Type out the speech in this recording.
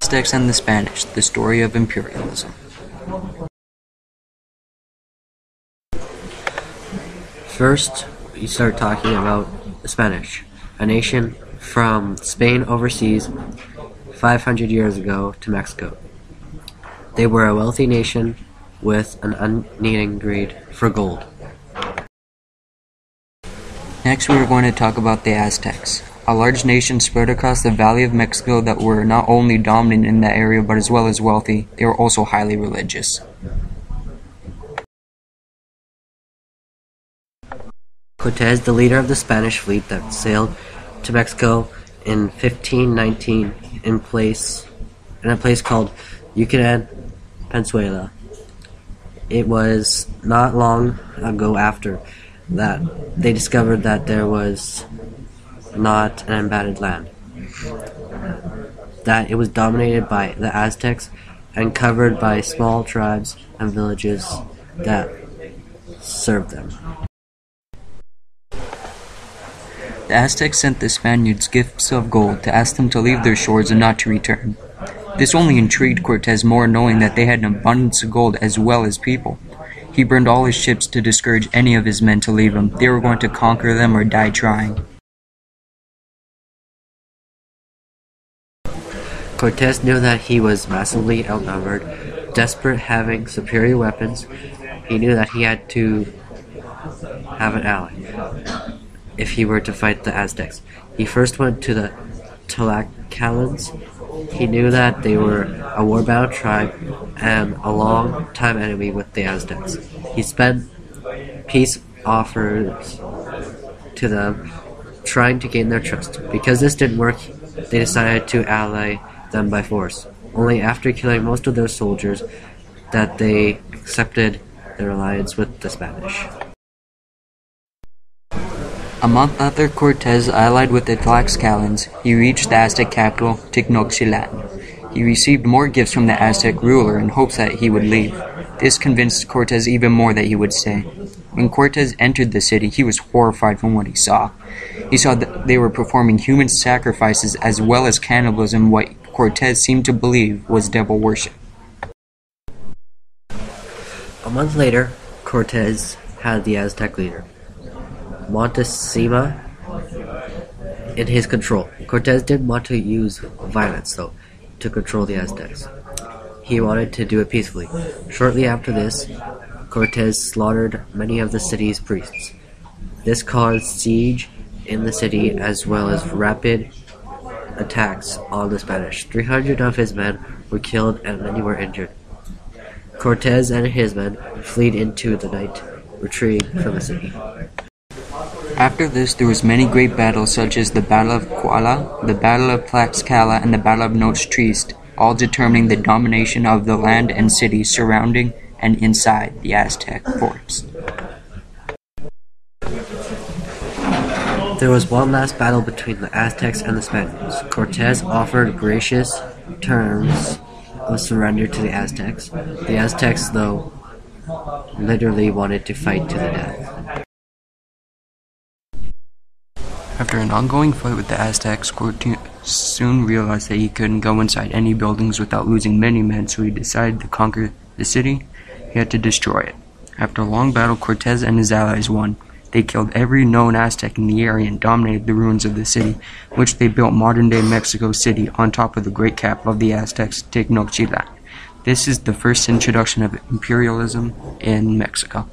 Aztecs and the Spanish, the story of imperialism. First, we start talking about the Spanish, a nation from Spain overseas 500 years ago to Mexico. They were a wealthy nation with an unending greed for gold. Next, we are going to talk about the Aztecs, a large nation spread across the Valley of Mexico that were not only dominant in that area but as well as wealthy. They were also highly religious. Cortez, the leader of the Spanish fleet that sailed to Mexico in 1519 in a place called Yucatan, Venezuela. It was not long ago after that they discovered that there was not an inhabited land, that it was dominated by the Aztecs and covered by small tribes and villages that served them. The Aztecs sent the Spaniards gifts of gold to ask them to leave their shores and not to return. This only intrigued Cortez more, knowing that they had an abundance of gold as well as people. He burned all his ships to discourage any of his men to leave him. They were going to conquer them or die trying. Cortez knew that he was massively outnumbered, desperate, having superior weapons. He knew that he had to have an ally if he were to fight the Aztecs. He first went to the Tlaxcalans. He knew that they were a war-bound tribe and a long-time enemy with the Aztecs. He spent peace offers to them, trying to gain their trust. Because this didn't work, they decided to ally them by force. Only after killing most of their soldiers that they accepted their alliance with the Spanish. A month after Cortez allied with the Tlaxcalans, he reached the Aztec capital, Tenochtitlan. He received more gifts from the Aztec ruler in hopes that he would leave. This convinced Cortez even more that he would stay. When Cortez entered the city, he was horrified from what he saw. He saw that they were performing human sacrifices as well as cannibalism, what Cortez seemed to believe was devil worship. A month later, Cortez had the Aztec leader, Montezuma, in his control. Cortez didn't want to use violence, though, to control the Aztecs. He wanted to do it peacefully. Shortly after this, Cortez slaughtered many of the city's priests. This caused siege in the city as well as rapid attacks on the Spanish. 300 of his men were killed and many were injured. Cortez and his men fled into the night, retreating from the city. After this, there was many great battles such as the Battle of Kuala, the Battle of Tlaxcala, and the Battle of Tenochtitlan, all determining the domination of the land and cities surrounding and inside the Aztec forts. There was one last battle between the Aztecs and the Spaniards. Cortez offered gracious terms of surrender to the Aztecs. The Aztecs, though, literally wanted to fight to the death. After an ongoing fight with the Aztecs, Cortez soon realized that he couldn't go inside any buildings without losing many men, so he decided to conquer the city. He had to destroy it. After a long battle, Cortez and his allies won. They killed every known Aztec in the area and dominated the ruins of the city, which they built modern-day Mexico City on top of the great capital of the Aztecs, Tenochtitlan. This is the first introduction of imperialism in Mexico.